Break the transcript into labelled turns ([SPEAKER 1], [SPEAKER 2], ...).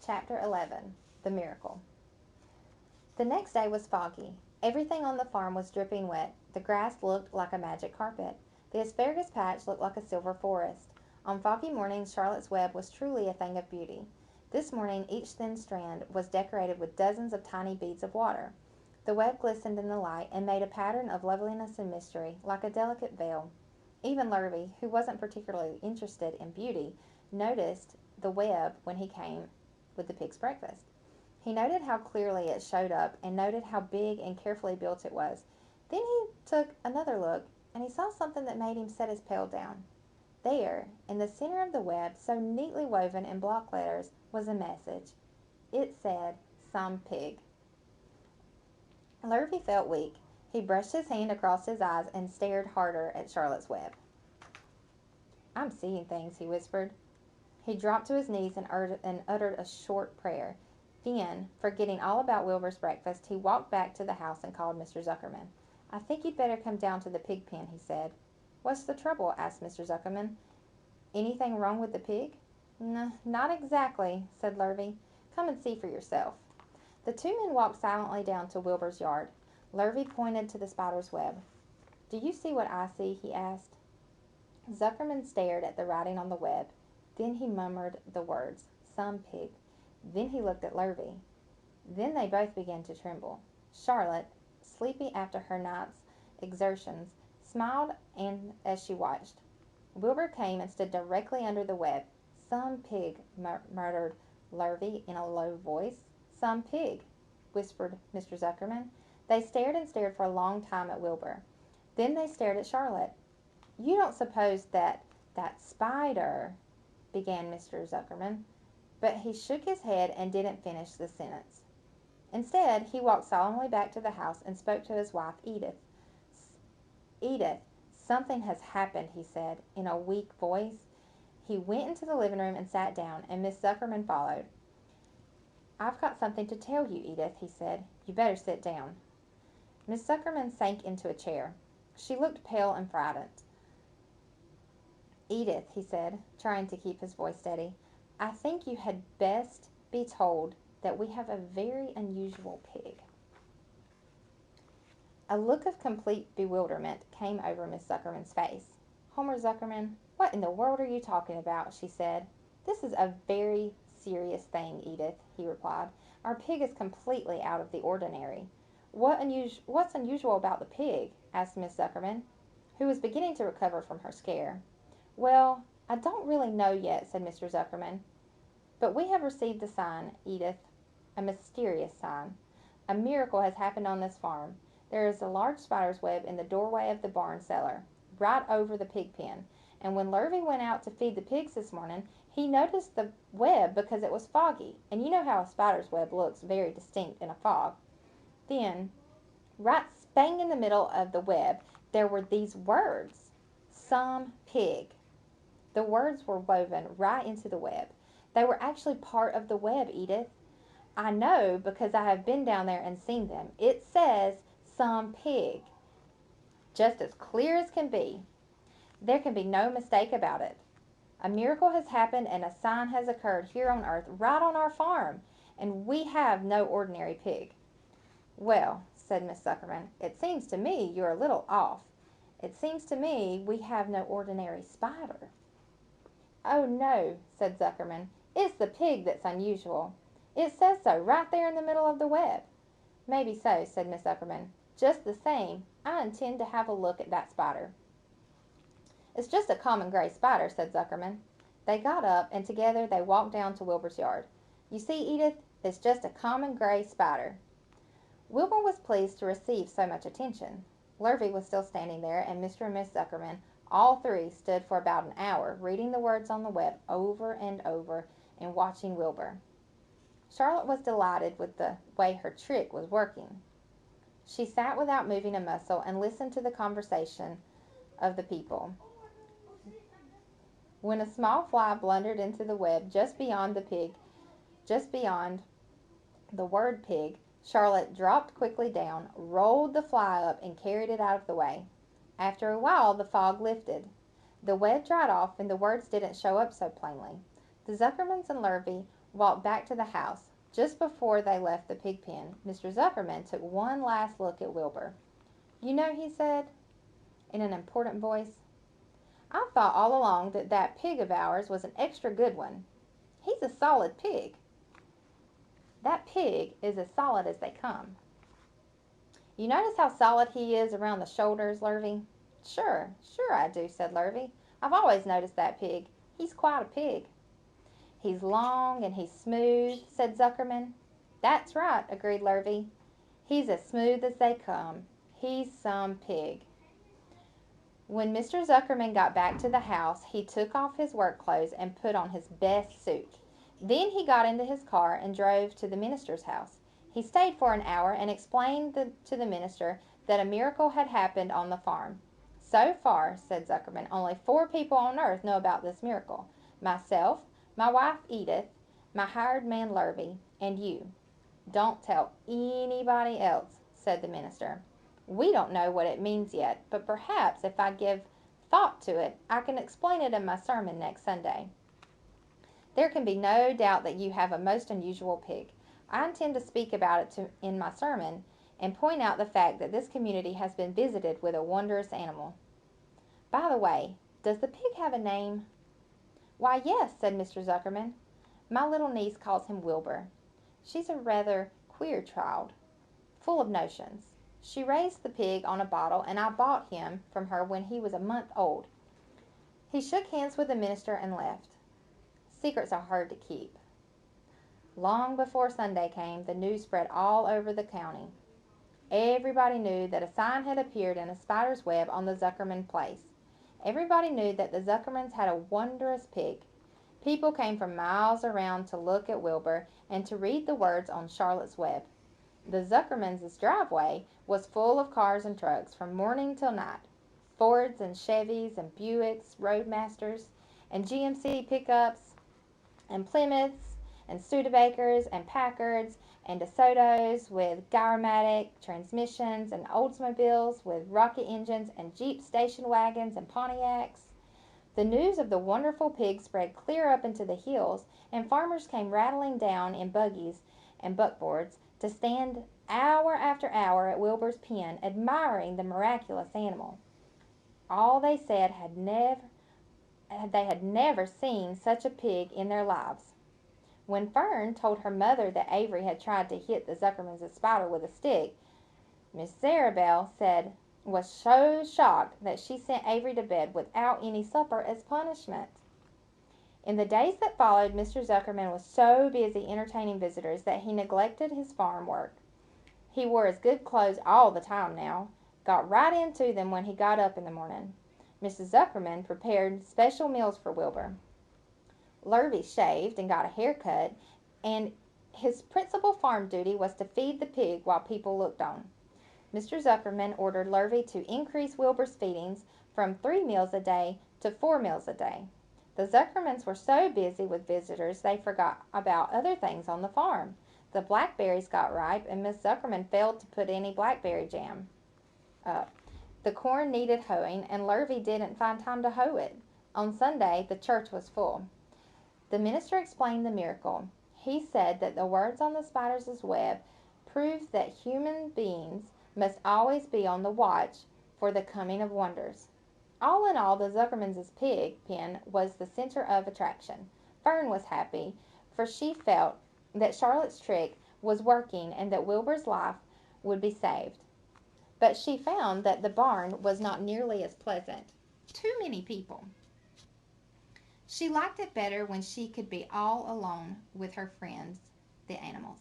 [SPEAKER 1] Chapter 11. The Miracle. The next day was foggy. Everything on the farm was dripping wet. The grass looked like a magic carpet. The asparagus patch looked like a silver forest. On foggy mornings, Charlotte's Web was truly a thing of beauty. This morning, each thin strand was decorated with dozens of tiny beads of water. The web glistened in the light and made a pattern of loveliness and mystery, like a delicate veil. Even Lurvy, who wasn't particularly interested in beauty, noticed the web when he came with the pig's breakfast. He noted how clearly it showed up and noted how big and carefully built it was. Then he took another look and he saw something that made him set his pail down. There, in the center of the web, so neatly woven in block letters, was a message. It said, "Some pig." Lurvy felt weak. He brushed his hand across his eyes and stared harder at Charlotte's Web. "I'm seeing things," he whispered. He dropped to his knees and uttered a short prayer. Then, forgetting all about Wilbur's breakfast, he walked back to the house and called Mr. Zuckerman. "I think you'd better come down to the pig pen," he said. "What's the trouble?" asked Mr. Zuckerman. "Anything wrong with the pig?" Not exactly," said Lurvy. "Come and see for yourself." The two men walked silently down to Wilbur's yard. Lurvy pointed to the spider's web. "Do you see what I see?" he asked. Zuckerman stared at the writing on the web. Then he murmured the words, "Some pig." Then he looked at Lurvy. Then they both began to tremble. Charlotte, sleepy after her night's exertions, smiled as she watched. Wilbur came and stood directly under the web. "Some pig," murmured Lurvy in a low voice. "Some pig," whispered Mr. Zuckerman. They stared and stared for a long time at Wilbur. Then they stared at Charlotte. "You don't suppose that spider—" began Mr. Zuckerman, but he shook his head and didn't finish the sentence. Instead, he walked solemnly back to the house and spoke to his wife, Edith. "Edith, something has happened," he said, in a weak voice. He went into the living room and sat down, and Miss Zuckerman followed. "I've got something to tell you, Edith," he said. "You better sit down." Miss Zuckerman sank into a chair. She looked pale and frightened. "Edith," he said, trying to keep his voice steady, "I think you had best be told that we have a very unusual pig." A look of complete bewilderment came over Miss Zuckerman's face. "Homer Zuckerman, what in the world are you talking about?" she said. "This is a very serious thing, Edith," he replied. "Our pig is completely out of the ordinary." "What's unusual about the pig?" asked Miss Zuckerman, who was beginning to recover from her scare. "Well, I don't really know yet," said Mr. Zuckerman. "But we have received a sign, Edith, a mysterious sign. A miracle has happened on this farm. There is a large spider's web in the doorway of the barn cellar, right over the pig pen. And when Lurvy went out to feed the pigs this morning, he noticed the web because it was foggy. And you know how a spider's web looks very distinct in a fog. Then, right spang in the middle of the web, there were these words, 'Some pig.' The words were woven right into the web. They were actually part of the web, Edith. I know because I have been down there and seen them. It says 'Some pig,' just as clear as can be. There can be no mistake about it. A miracle has happened and a sign has occurred here on earth, right on our farm, and we have no ordinary pig." "Well," said Miss Zuckerman, "it seems to me you're a little off. It seems to me we have no ordinary spider." "Oh, no," said Zuckerman. "It's the pig that's unusual. It says so right there in the middle of the web." "Maybe so," said Miss Zuckerman. "Just the same, I intend to have a look at that spider." "It's just a common gray spider," said Zuckerman. They got up, and together they walked down to Wilbur's yard. "You see, Edith, it's just a common gray spider." Wilbur was pleased to receive so much attention. Lurvy was still standing there, and Mr. and Miss Zuckerman, all three, stood for about an hour, reading the words on the web over and over and watching Wilbur. Charlotte was delighted with the way her trick was working. She sat without moving a muscle and listened to the conversation of the people. When a small fly blundered into the web just beyond the word pig, Charlotte dropped quickly down, rolled the fly up, and carried it out of the way. After a while, the fog lifted. The web dried off, and the words didn't show up so plainly. The Zuckermans and Lurvy walked back to the house. Just before they left the pig pen, Mr. Zuckerman took one last look at Wilbur. "You know," he said, in an important voice, "I've thought all along that that pig of ours was an extra good one. He's a solid pig. That pig is as solid as they come." "You notice how solid he is around the shoulders, Lurvy?" "Sure, sure I do," said Lurvy. "I've always noticed that pig. He's quite a pig." "He's long and he's smooth," said Zuckerman. "That's right," agreed Lurvy. "He's as smooth as they come. He's some pig." When Mr. Zuckerman got back to the house, he took off his work clothes and put on his best suit. Then he got into his car and drove to the minister's house. He stayed for an hour and explained to the minister that a miracle had happened on the farm. "So far," said Zuckerman, "only 4 people on earth know about this miracle. Myself, my wife Edith, my hired man Lurvy, and you. Don't tell anybody else," said the minister. "We don't know what it means yet, but perhaps if I give thought to it, I can explain it in my sermon next Sunday. There can be no doubt that you have a most unusual pig. I intend to speak about it in my sermon and point out the fact that this community has been visited with a wondrous animal. By the way, does the pig have a name?" "Why, yes," said Mr. Zuckerman. "My little niece calls him Wilbur. She's a rather queer child, full of notions. She raised the pig on a bottle, and I bought him from her when he was a month old." He shook hands with the minister and left. Secrets are hard to keep. Long before Sunday came, the news spread all over the county. Everybody knew that a sign had appeared in a spider's web on the Zuckerman place. Everybody knew that the Zuckermans had a wondrous pig. People came from miles around to look at Wilbur and to read the words on Charlotte's web. The Zuckermans' driveway was full of cars and trucks from morning till night. Fords and Chevys and Buicks, Roadmasters and GMC pickups and Plymouths and Studebakers and Packards and DeSotos with Gyromatic transmissions and Oldsmobiles with rocket engines and Jeep station wagons and Pontiacs. The news of the wonderful pig spread clear up into the hills, and farmers came rattling down in buggies and buckboards to stand hour after hour at Wilbur's pen, admiring the miraculous animal. All they said they had never seen such a pig in their lives. When Fern told her mother that Avery had tried to hit the Zuckermans' spider with a stick, Miss Zarabelle was so shocked that she sent Avery to bed without any supper as punishment. In the days that followed, Mr. Zuckerman was so busy entertaining visitors that he neglected his farm work. He wore his good clothes all the time now, got right into them when he got up in the morning. Mrs. Zuckerman prepared special meals for Wilbur. Lurvy shaved and got a haircut, and his principal farm duty was to feed the pig while people looked on. Mr. Zuckerman ordered Lurvy to increase Wilbur's feedings from 3 meals a day to 4 meals a day. The Zuckermans were so busy with visitors they forgot about other things on the farm. The blackberries got ripe, and Miss Zuckerman failed to put any blackberry jam up. The corn needed hoeing, and Lurvy didn't find time to hoe it. On Sunday, the church was full. The minister explained the miracle. He said that the words on the spider's web proved that human beings must always be on the watch for the coming of wonders. All in all, the Zuckermans' pig pen was the center of attraction. Fern was happy, for she felt that Charlotte's trick was working and that Wilbur's life would be saved. But she found that the barn was not nearly as pleasant. Too many people. She liked it better when she could be all alone with her friends, the animals.